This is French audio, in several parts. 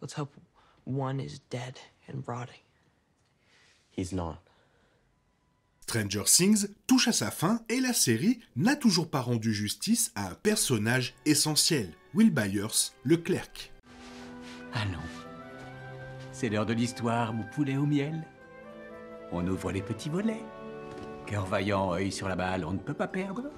Let's hope one is dead and rotting. He's not. Stranger Things touche à sa fin et la série n'a toujours pas rendu justice à un personnage essentiel, Will Byers, le clerc. Allons. C'est l'heure de l'histoire, mon poulet au miel. On ouvre les petits volets. Cœur vaillant, œil sur la balle, on ne peut pas perdre.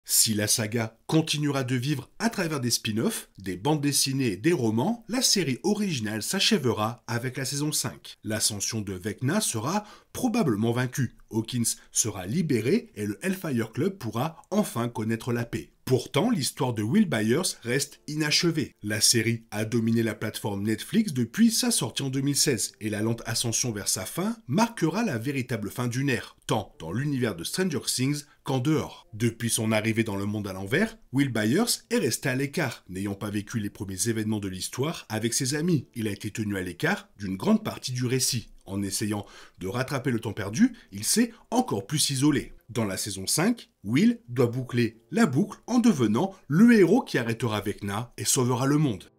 Si la saga continuera de vivre à travers des spin-offs, des bandes dessinées et des romans, la série originale s'achèvera avec la saison 5. L'ascension de Vecna sera probablement vaincue, Hawkins sera libéré et le Hellfire Club pourra enfin connaître la paix. Pourtant, l'histoire de Will Byers reste inachevée. La série a dominé la plateforme Netflix depuis sa sortie en 2016 et la lente ascension vers sa fin marquera la véritable fin d'une ère, tant dans l'univers de Stranger Things qu'en dehors. Depuis son arrivée dans le monde à l'envers, Will Byers est resté à l'écart, n'ayant pas vécu les premiers événements de l'histoire avec ses amis. Il a été tenu à l'écart d'une grande partie du récit. En essayant de rattraper le temps perdu, il s'est encore plus isolé. Dans la saison 5, Will doit boucler la boucle en devenant le héros qui arrêtera Vecna et sauvera le monde.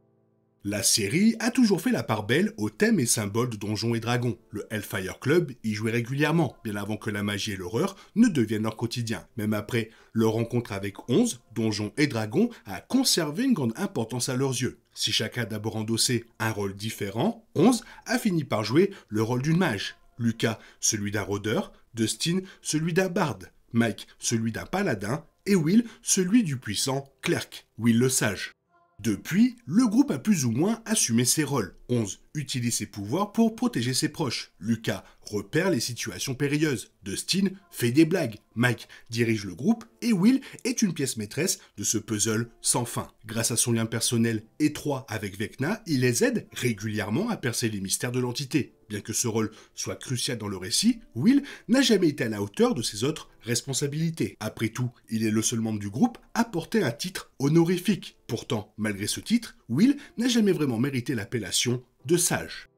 La série a toujours fait la part belle aux thèmes et symboles de Donjons et Dragons. Le Hellfire Club y jouait régulièrement, bien avant que la magie et l'horreur ne deviennent leur quotidien. Même après leur rencontre avec 11, Donjons et Dragons a conservé une grande importance à leurs yeux. Si chacun a d'abord endossé un rôle différent, 11 a fini par jouer le rôle d'une mage. Lucas, celui d'un rôdeur, Dustin, celui d'un barde, Mike, celui d'un paladin, et Will, celui du puissant clerc, Will le sage. Depuis, le groupe a plus ou moins assumé ses rôles. 11 utilise ses pouvoirs pour protéger ses proches. Lucas repère les situations périlleuses. Dustin fait des blagues. Mike dirige le groupe et Will est une pièce maîtresse de ce puzzle sans fin. Grâce à son lien personnel étroit avec Vecna, il les aide régulièrement à percer les mystères de l'entité. Bien que ce rôle soit crucial dans le récit, Will n'a jamais été à la hauteur de ses autres responsabilités. Après tout, il est le seul membre du groupe à porter un titre honorifique. Pourtant, malgré ce titre, Will n'a jamais vraiment mérité l'appellation de sage.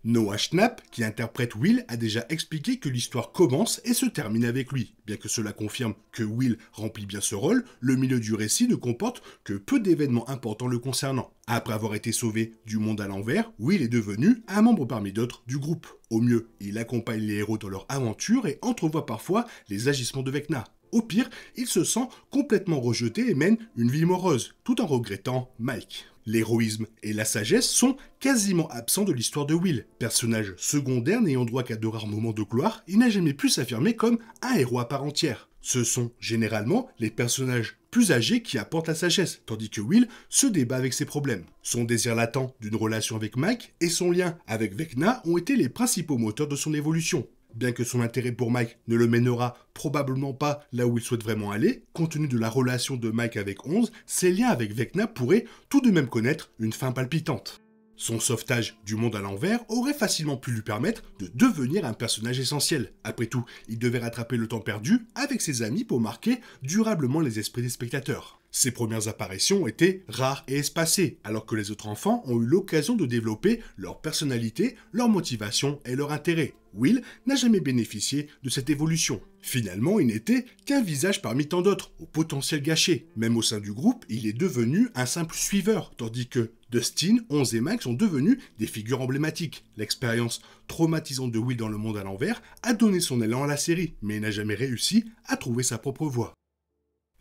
Noah Schnapp, qui interprète Will, a déjà expliqué que l'histoire commence et se termine avec lui. Bien que cela confirme que Will remplit bien ce rôle, le milieu du récit ne comporte que peu d'événements importants le concernant. Après avoir été sauvé du monde à l'envers, Will est devenu un membre parmi d'autres du groupe. Au mieux, il accompagne les héros dans leur aventure et entrevoit parfois les agissements de Vecna. Au pire, il se sent complètement rejeté et mène une vie morose, tout en regrettant Mike. L'héroïsme et la sagesse sont quasiment absents de l'histoire de Will. Personnage secondaire n'ayant droit qu'à de rares moments de gloire, il n'a jamais pu s'affirmer comme un héros à part entière. Ce sont généralement les personnages plus âgés qui apportent la sagesse, tandis que Will se débat avec ses problèmes. Son désir latent d'une relation avec Mike et son lien avec Vecna ont été les principaux moteurs de son évolution. Bien que son intérêt pour Mike ne le mènera probablement pas là où il souhaite vraiment aller, compte tenu de la relation de Mike avec 11, ses liens avec Vecna pourraient tout de même connaître une fin palpitante. Son sauvetage du monde à l'envers aurait facilement pu lui permettre de devenir un personnage essentiel. Après tout, il devait rattraper le temps perdu avec ses amis pour marquer durablement les esprits des spectateurs. Ses premières apparitions étaient rares et espacées, alors que les autres enfants ont eu l'occasion de développer leur personnalité, leur motivation et leur intérêt. Will n'a jamais bénéficié de cette évolution. Finalement, il n'était qu'un visage parmi tant d'autres, au potentiel gâché. Même au sein du groupe, il est devenu un simple suiveur, tandis que Dustin, 11 et Mike sont devenus des figures emblématiques. L'expérience traumatisante de Will dans le monde à l'envers a donné son élan à la série, mais il n'a jamais réussi à trouver sa propre voie.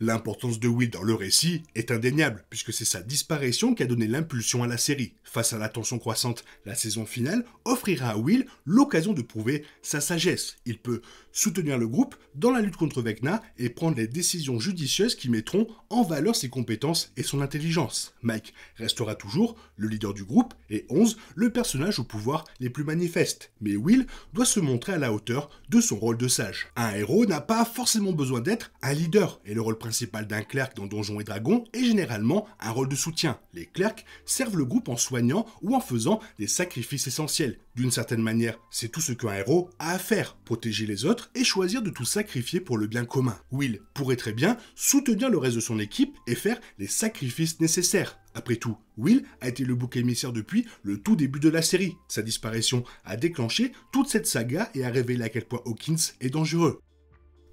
L'importance de Will dans le récit est indéniable, puisque c'est sa disparition qui a donné l'impulsion à la série. Face à la tension croissante, la saison finale offrira à Will l'occasion de prouver sa sagesse. Il peut soutenir le groupe dans la lutte contre Vecna et prendre les décisions judicieuses qui mettront en valeur ses compétences et son intelligence. Mike restera toujours le leader du groupe et 11 le personnage au pouvoir les plus manifestes. Mais Will doit se montrer à la hauteur de son rôle de sage. Un héros n'a pas forcément besoin d'être un leader, et le rôle principal d'un clerc dans Donjons et Dragons est généralement un rôle de soutien. Les clercs servent le groupe en soignant ou en faisant des sacrifices essentiels. D'une certaine manière, c'est tout ce qu'un héros a à faire, protéger les autres et choisir de tout sacrifier pour le bien commun. Will pourrait très bien soutenir le reste de son équipe et faire les sacrifices nécessaires. Après tout, Will a été le bouc émissaire depuis le tout début de la série. Sa disparition a déclenché toute cette saga et a révélé à quel point Hawkins est dangereux.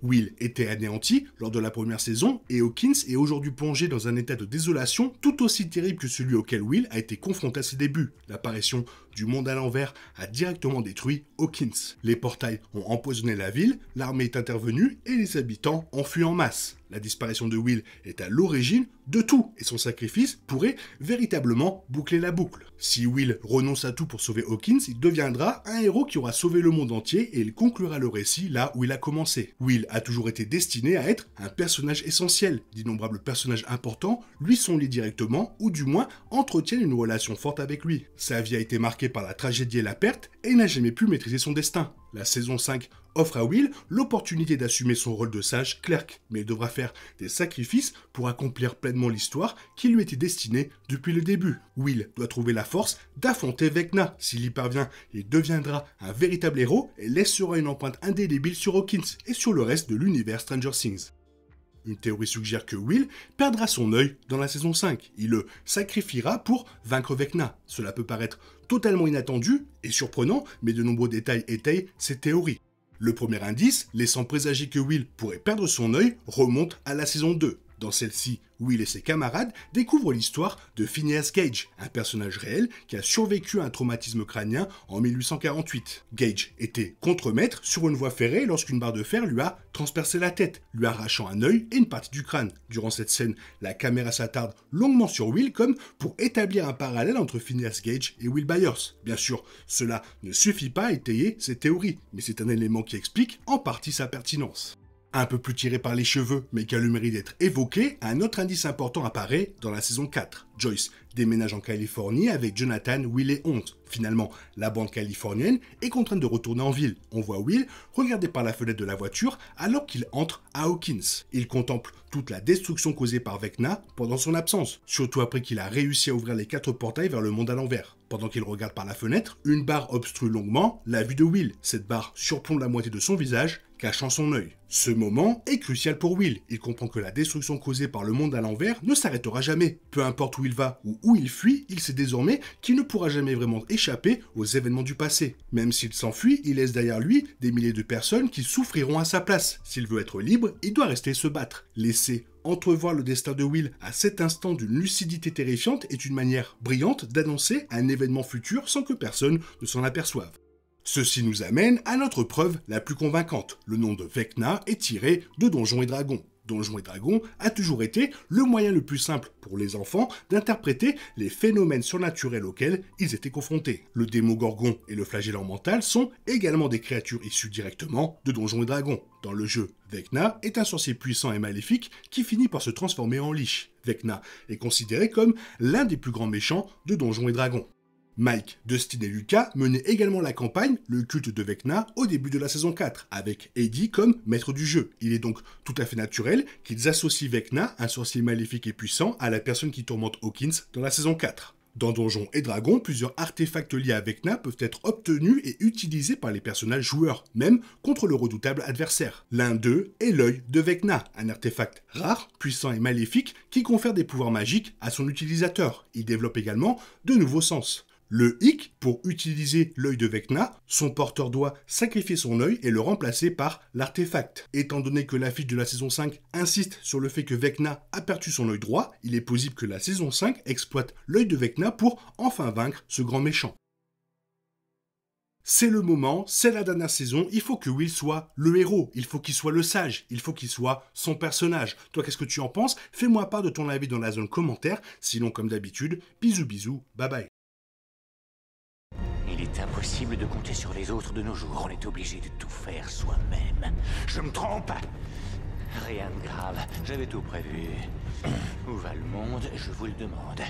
Will était anéanti lors de la première saison et Hawkins est aujourd'hui plongé dans un état de désolation tout aussi terrible que celui auquel Will a été confronté à ses débuts. L'apparition du monde à l'envers a directement détruit Hawkins. Les portails ont empoisonné la ville, l'armée est intervenue et les habitants ont fui en masse. La disparition de Will est à l'origine de tout et son sacrifice pourrait véritablement boucler la boucle. Si Will renonce à tout pour sauver Hawkins, il deviendra un héros qui aura sauvé le monde entier et il conclura le récit là où il a commencé. Will a toujours été destiné à être un personnage essentiel. D'innombrables personnages importants lui sont liés directement ou du moins entretiennent une relation forte avec lui. Sa vie a été marquée par la tragédie et la perte et il n'a jamais pu maîtriser son destin. La saison 5 offre à Will l'opportunité d'assumer son rôle de sage clerc, mais il devra faire des sacrifices pour accomplir pleinement l'histoire qui lui était destinée depuis le début. Will doit trouver la force d'affronter Vecna. S'il y parvient, il deviendra un véritable héros et laissera une empreinte indélébile sur Hawkins et sur le reste de l'univers Stranger Things. Une théorie suggère que Will perdra son œil dans la saison 5. Il le sacrifiera pour vaincre Vecna. Cela peut paraître totalement inattendu et surprenant, mais de nombreux détails étayent cette théorie. Le premier indice, laissant présager que Will pourrait perdre son œil, remonte à la saison 2. Dans celle-ci, Will et ses camarades découvrent l'histoire de Phineas Gage, un personnage réel qui a survécu à un traumatisme crânien en 1848. Gage était contremaître sur une voie ferrée lorsqu'une barre de fer lui a transpercé la tête, lui arrachant un œil et une partie du crâne. Durant cette scène, la caméra s'attarde longuement sur Will comme pour établir un parallèle entre Phineas Gage et Will Byers. Bien sûr, cela ne suffit pas à étayer cette théorie, mais c'est un élément qui explique en partie sa pertinence. Un peu plus tiré par les cheveux, mais qui a le mérite d'être évoqué, un autre indice important apparaît dans la saison 4. Joyce déménage en Californie avec Jonathan, Will et Hunt. Finalement, la bande californienne est contrainte de retourner en ville. On voit Will regarder par la fenêtre de la voiture alors qu'il entre à Hawkins. Il contemple toute la destruction causée par Vecna pendant son absence, surtout après qu'il a réussi à ouvrir les 4 portails vers le monde à l'envers. Pendant qu'il regarde par la fenêtre, une barre obstrue longuement la vue de Will. Cette barre surplombe la moitié de son visage, cachant son œil. Ce moment est crucial pour Will. Il comprend que la destruction causée par le monde à l'envers ne s'arrêtera jamais. Peu importe où il va ou où il fuit, il sait désormais qu'il ne pourra jamais vraiment échapper aux événements du passé. Même s'il s'enfuit, il laisse derrière lui des milliers de personnes qui souffriront à sa place. S'il veut être libre, il doit rester se battre. Laisser entrevoir le destin de Will à cet instant d'une lucidité terrifiante est une manière brillante d'annoncer un événement futur sans que personne ne s'en aperçoive. Ceci nous amène à notre preuve la plus convaincante. Le nom de Vecna est tiré de Donjons et Dragons. Donjons et Dragons a toujours été le moyen le plus simple pour les enfants d'interpréter les phénomènes surnaturels auxquels ils étaient confrontés. Le Démogorgon et le Flagellant mental sont également des créatures issues directement de Donjons et Dragons. Dans le jeu, Vecna est un sorcier puissant et maléfique qui finit par se transformer en lich. Vecna est considéré comme l'un des plus grands méchants de Donjons et Dragons. Mike, Dustin et Lucas menaient également la campagne, le culte de Vecna, au début de la saison 4, avec Eddie comme maître du jeu. Il est donc tout à fait naturel qu'ils associent Vecna, un sorcier maléfique et puissant, à la personne qui tourmente Hawkins dans la saison 4. Dans Donjons et Dragons, plusieurs artefacts liés à Vecna peuvent être obtenus et utilisés par les personnages joueurs, même contre le redoutable adversaire. L'un d'eux est l'œil de Vecna, un artefact rare, puissant et maléfique qui confère des pouvoirs magiques à son utilisateur. Il développe également de nouveaux sens. Le hic, pour utiliser l'œil de Vecna, son porteur doit sacrifier son œil et le remplacer par l'artefact. Étant donné que l'affiche de la saison 5 insiste sur le fait que Vecna a perdu son œil droit, il est possible que la saison 5 exploite l'œil de Vecna pour enfin vaincre ce grand méchant. C'est le moment, c'est la dernière saison, il faut que Will soit le héros, il faut qu'il soit le sage, il faut qu'il soit son personnage. Toi, qu'est-ce que tu en penses? Fais-moi part de ton avis dans la zone commentaire, sinon comme d'habitude, bisous bisous, bye bye. Il est impossible de compter sur les autres de nos jours. On est obligé de tout faire soi-même. Je me trompe? Rien de grave. J'avais tout prévu. Où va le monde? Je vous le demande.